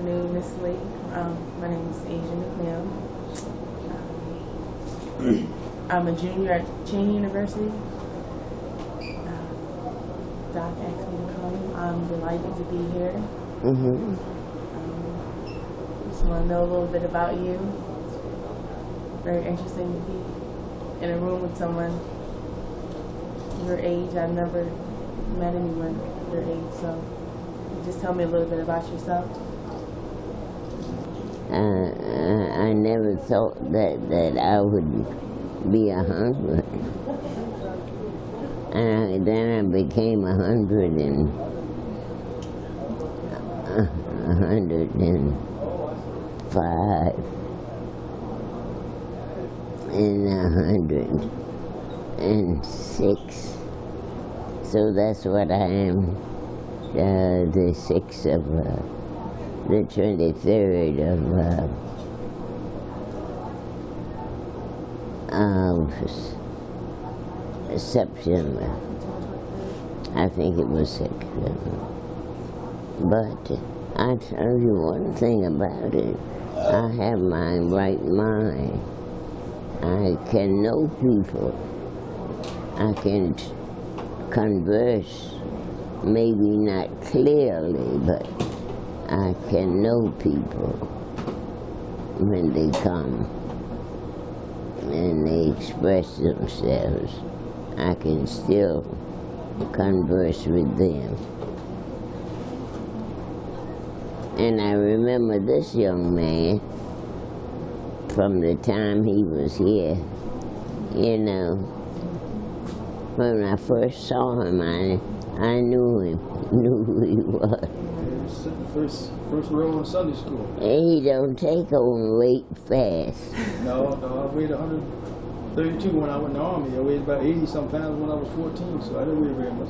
afternoon, Miss Lee. My name is McNeil. I'm a junior at Cheyney University. Doc asked me to come. I'm delighted to be here. Just want to know a little bit about you. Very interesting to be in a room with someone your age. I've never met anyone your age, so just tell me a little bit about yourself. I never thought that I would be 100. And then I became 105 and 106. So that's what I am, the 6th of the 23rd of September. I think it was September. But I tell you one thing about it. I have my right mind. I can know people. I can converse, maybe not clearly, but I can know people when they come and they express themselves. I can still converse with them. And I remember this young man from the time he was here, you know, when I first saw him, I knew him, knew who he was. First row in Sunday school. He don't take on weight fast. No, I weighed 132 when I went in the Army. I weighed about 80-some pounds when I was 14, so I didn't weigh very much.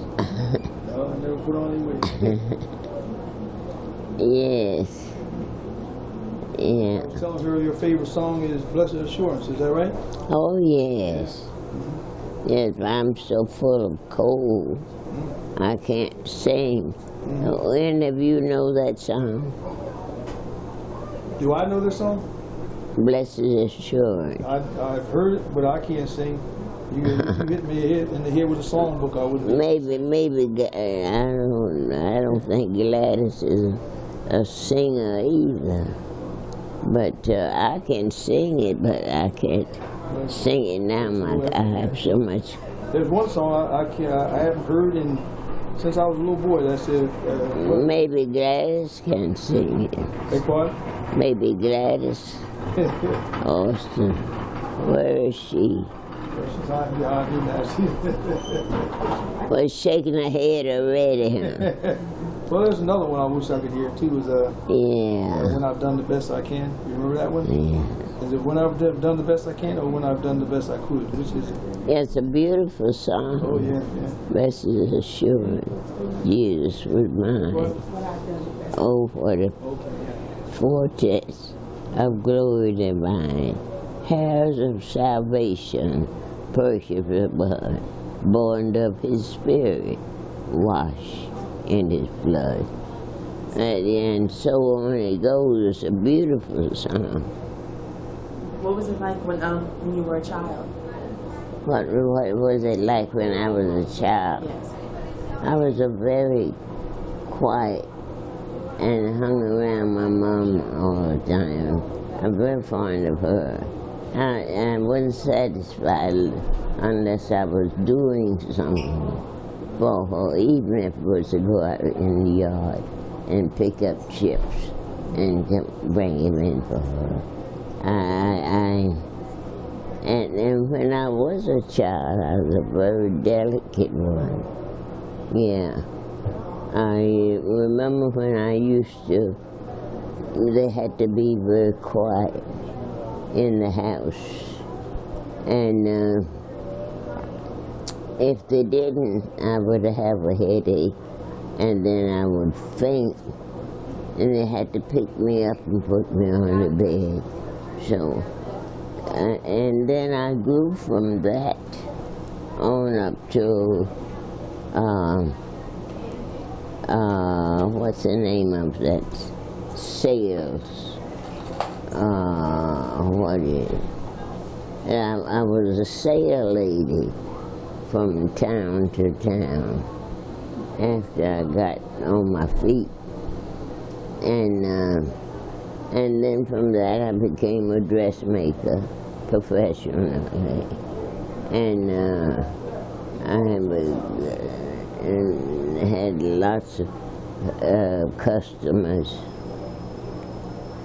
No, I never put on any weight. Yes. Yeah. I was telling her your favorite song is Blessed Assurance, is that right? Oh, yes. Yes, I'm so full of cold, I can't sing. Any of you know that song? Do I know this song? Blessed Assurance. I've heard it, but I can't sing. You hit me in the head with a songbook, I wouldn't. Maybe, I don't think Gladys is a singer either. But I can sing it, but I can't sing it now. I have so much. There's one song I haven't heard since I was a little boy. That's it. Maybe Gladys can sing it. Beg pardon? Maybe Gladys Austin. Where is she? She's hiding behind me now. Well, shaking her head already. Well, there's another one I wish I could hear too. Is When I've Done the Best I Can. You remember that one? Yeah. Is it When I've Done the Best I Can or When I've Done the Best I Could? Which is it? Yeah, it's a beautiful song. Oh yeah. Blessed Assurance, Jesus was mine. Oh, what a foretaste of glory divine, hairs of salvation, purchased with blood, born of His Spirit, washed in His blood. And so on it goes. It's a beautiful song. What was it like when you were a child? What was it like when I was a child? Yes. I was a very quiet and hung around my mom all the time. I'm very fond of her. I wasn't satisfied unless I was doing something for her, even if it was to go out in the yard and pick up chips and bring them in for her. And when I was a child, I was a very delicate one. Yeah. I remember when I used to, they had to be very quiet in the house. And if they didn't, I would have a headache, and then I would faint. And they had to pick me up and put me on the bed. So, and then I grew from that on up to, what's the name of that sales. What is it? I was a sale lady from town to town after I got on my feet. And then from that I became a dressmaker professionally. And I had lots of customers,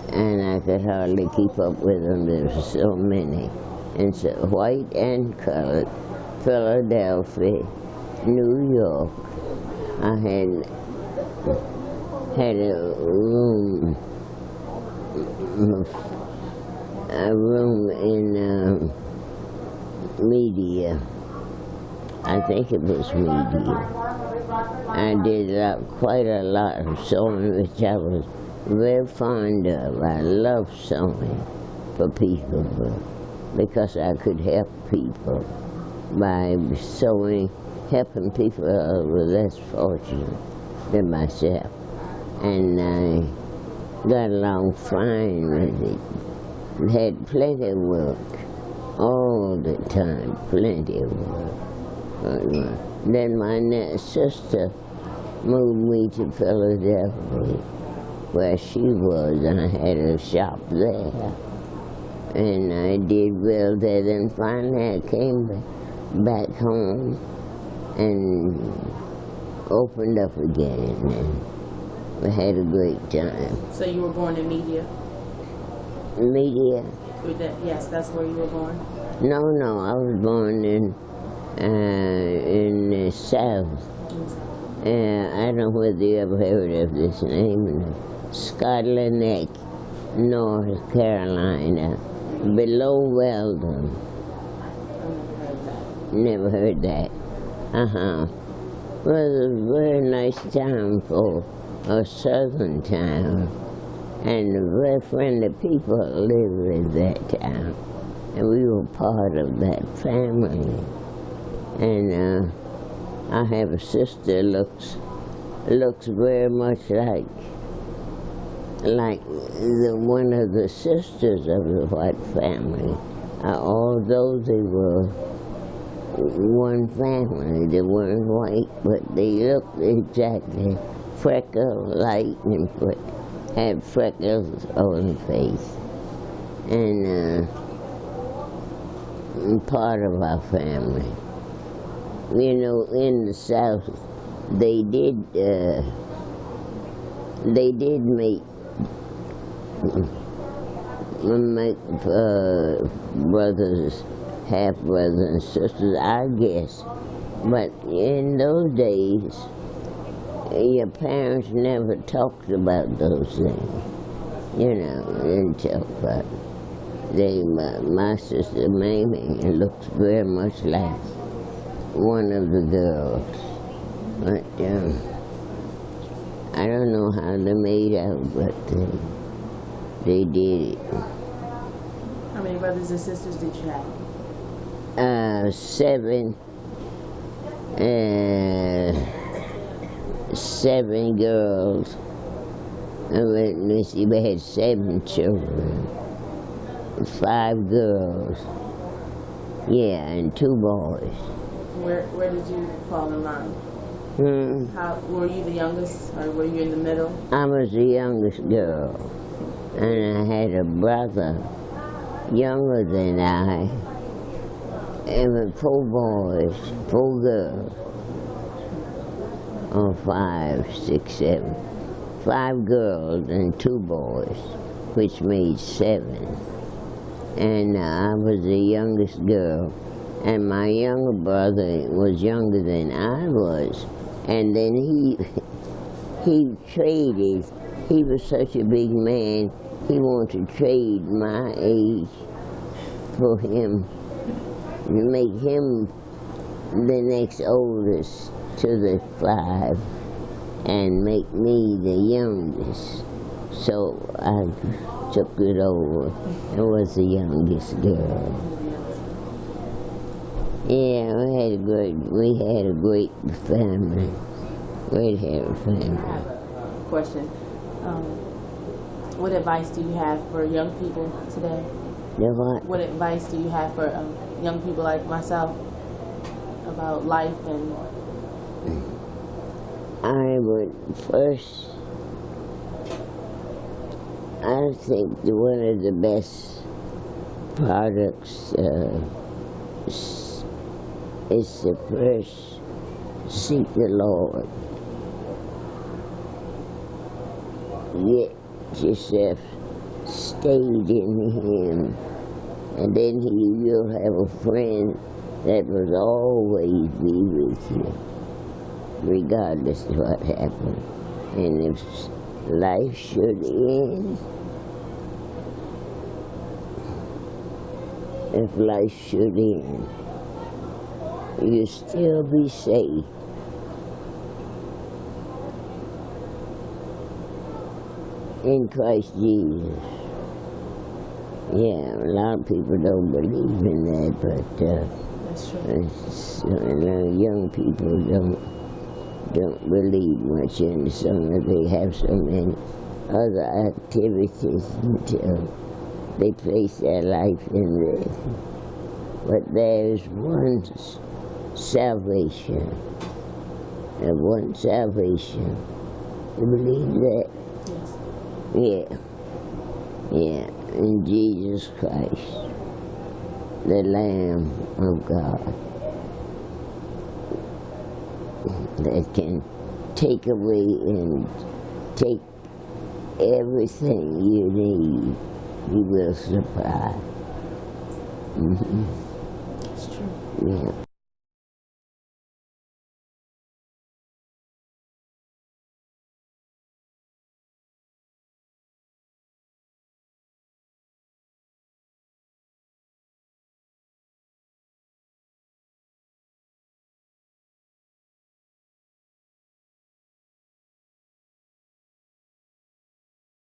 and I could hardly keep up with them. There were so many. And so white and colored, Philadelphia, New York. I had a room in media. I think it was media. I did quite a lot of sewing, which I was very fond of. I love sewing for people because I could help people by sewing, helping people who were less fortunate than myself. And I got along fine with it. Had plenty of work all the time, plenty of work. Then my sister moved me to Philadelphia, where she was, and I had a shop there. And I did well there. Then finally I came back home and opened up again, and we had a great time. So you were born in media? Media? Yes, that's where you were born? No, I was born in the South. I don't know whether you ever heard of this name. Scotland Neck, North Carolina, below Weldon. Never heard that. Well, it was a very nice town for a southern town, and very friendly people lived in that town, and we were part of that family. And I have a sister looks very much like one of the sisters of the white family. Although they were one family, they weren't white, but they looked exactly freckled, light, and had freckles on the face. And part of our family. You know, in the South, they did make brothers, half-brothers and sisters, I guess. But in those days, your parents never talked about those things. You know, they didn't talk about it. My sister Mamie looks very much like one of the girls. But I don't know how they made out, but they did it. How many brothers and sisters did you have? 7. 7 girls. We had 7 children. 5 girls. Yeah, and 2 boys. Where did you fall in line? How were you the youngest, or were you in the middle? I was the youngest girl, and I had a brother younger than I, and with 4 boys, 4 girls, or 5, 6, 7. 5 girls and 2 boys, which made 7. And I was the youngest girl, and my younger brother was younger than I was. And then he traded. He was such a big man, he wanted to trade my age for him, to make him the next oldest to the 5, and make me the youngest. So I took it over and was the youngest girl. Yeah, we had a great family. Great family. I have a question. What advice do you have for young people today? The what? What advice do you have for young people like myself about life and? I would first, I think that one of the best products is to first seek the Lord. Get yourself stayed in Him, and then you'll have a friend that will always be with you, regardless of what happens. And if life should end, you'll still be safe. In Christ Jesus. Yeah, a lot of people don't believe in that, but That's true. a lot of young people don't believe much in some of they have so many other activities until they place their life in this. But there is one salvation, and one salvation. You believe that? Yes. Yeah, in Jesus Christ, the Lamb of God, that can take away and take everything you need. He will supply. It's true. Yeah.